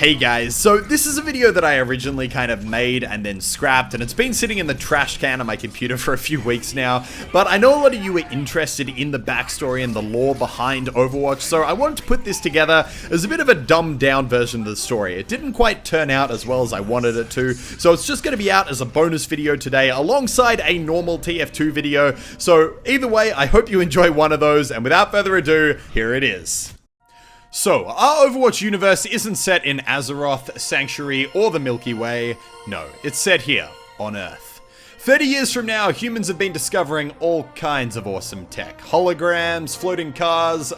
Hey guys, so this is a video that I originally kind of made and then scrapped, and it's been sitting in the trash can on my computer for a few weeks now, but I know a lot of you are interested in the backstory and the lore behind Overwatch, so I wanted to put this together as a bit of a dumbed down version of the story. It didn't quite turn out as well as I wanted it to, so it's just going to be out as a bonus video today alongside a normal TF2 video, so either way, I hope you enjoy one of those, and without further ado, here it is. So, our Overwatch universe isn't set in Azeroth, Sanctuary, or the Milky Way. No, it's set here, on Earth. 30 years from now, humans have been discovering all kinds of awesome tech. Holograms, floating cars,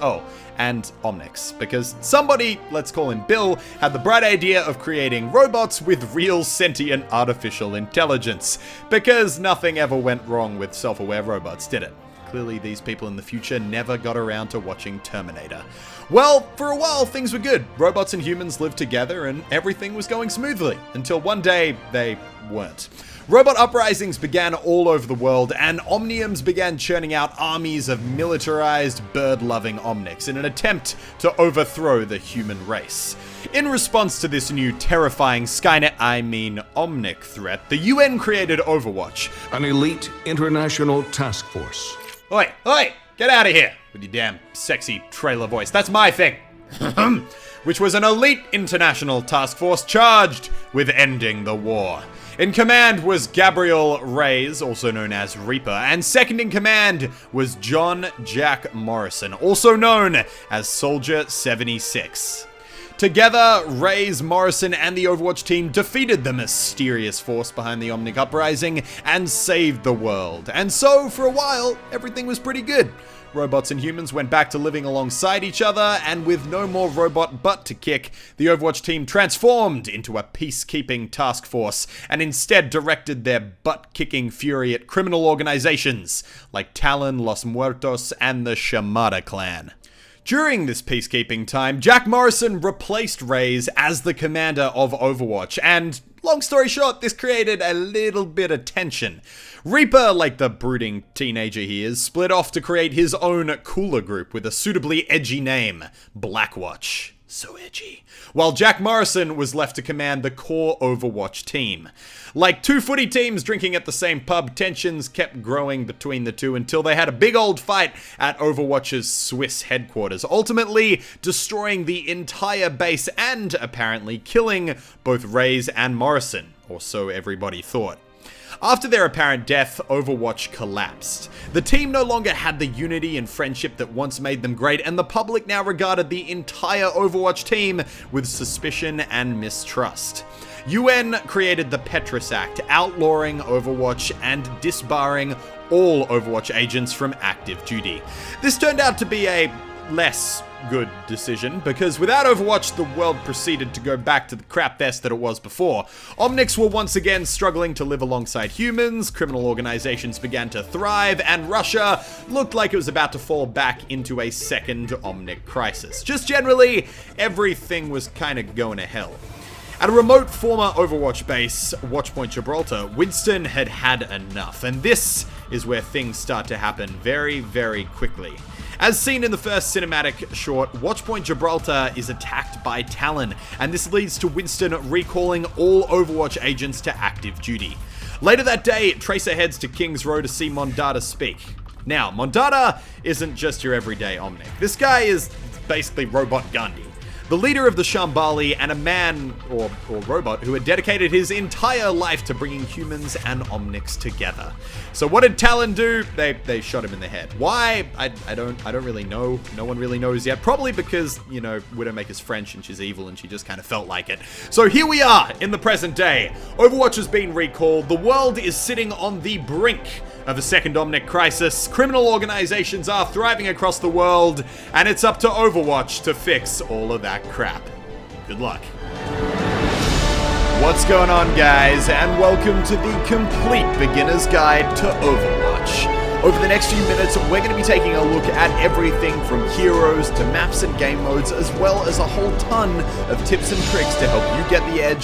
and Omnics. Because somebody, let's call him Bill, had the bright idea of creating robots with real sentient artificial intelligence. Because nothing ever went wrong with self-aware robots, did it? Clearly, these people in the future never got around to watching Terminator. Well, for a while, things were good. Robots and humans lived together and everything was going smoothly. Until one day, they weren't. Robot uprisings began all over the world, and Omniums began churning out armies of militarized, bird-loving Omnics in an attempt to overthrow the human race. In response to this new terrifying Omnic threat, the UN created Overwatch, an elite international task force. Oi, get out of here with your damn sexy trailer voice. That's my thing. Which was an elite international task force charged with ending the war. In command was Gabriel Reyes, also known as Reaper, and second in command was John Jack Morrison, also known as Soldier 76. Together, Reyes, Morrison, and the Overwatch team defeated the mysterious force behind the Omnic Uprising and saved the world. And so, for a while, everything was pretty good. Robots and humans went back to living alongside each other, and with no more robot butt to kick, the Overwatch team transformed into a peacekeeping task force, and instead directed their butt-kicking fury at criminal organizations, like Talon, Los Muertos, and the Shamada clan. During this peacekeeping time, Jack Morrison replaced Reyes as the commander of Overwatch, and long story short, this created a little bit of tension. Reaper, like the brooding teenager he is, split off to create his own cooler group with a suitably edgy name, Blackwatch. So edgy. While Jack Morrison was left to command the core Overwatch team. Like two footy teams drinking at the same pub, tensions kept growing between the two until they had a big old fight at Overwatch's Swiss headquarters, ultimately destroying the entire base and apparently killing both Reyes and Morrison, or so everybody thought. After their apparent death, Overwatch collapsed. The team no longer had the unity and friendship that once made them great, and the public now regarded the entire Overwatch team with suspicion and mistrust. UN created the Petrus Act, outlawing Overwatch and disbarring all Overwatch agents from active duty. This turned out to be a less good decision, because without Overwatch, the world proceeded to go back to the crap fest that it was before. Omnics were once again struggling to live alongside humans, criminal organizations began to thrive, and Russia looked like it was about to fall back into a second Omnic crisis. Just generally, everything was kind of going to hell. At a remote former Overwatch base, Watchpoint Gibraltar, Winston had had enough, and this is where things start to happen very, very quickly. As seen in the first cinematic short, Watchpoint Gibraltar is attacked by Talon, and this leads to Winston recalling all Overwatch agents to active duty. Later that day, Tracer heads to King's Row to see Mondada speak. Now, Mondada isn't just your everyday Omnic. This guy is basically Robot Gandhi, the leader of the Shambali, and a man, or robot, who had dedicated his entire life to bringing humans and Omnics together. So what did Talon do? They shot him in the head. Why? I don't really know. No one really knows yet. Probably because, you know, Widowmaker's French and she's evil and she just kind of felt like it. So here we are in the present day. Overwatch has been recalled. The world is sitting on the brink of a second Omnic crisis. Criminal organizations are thriving across the world, and it's up to Overwatch to fix all of that crap. Good luck. What's going on, guys, and welcome to the complete beginner's guide to Overwatch. Over the next few minutes, we're going to be taking a look at everything from heroes to maps and game modes, as well as a whole ton of tips and tricks to help you get the edge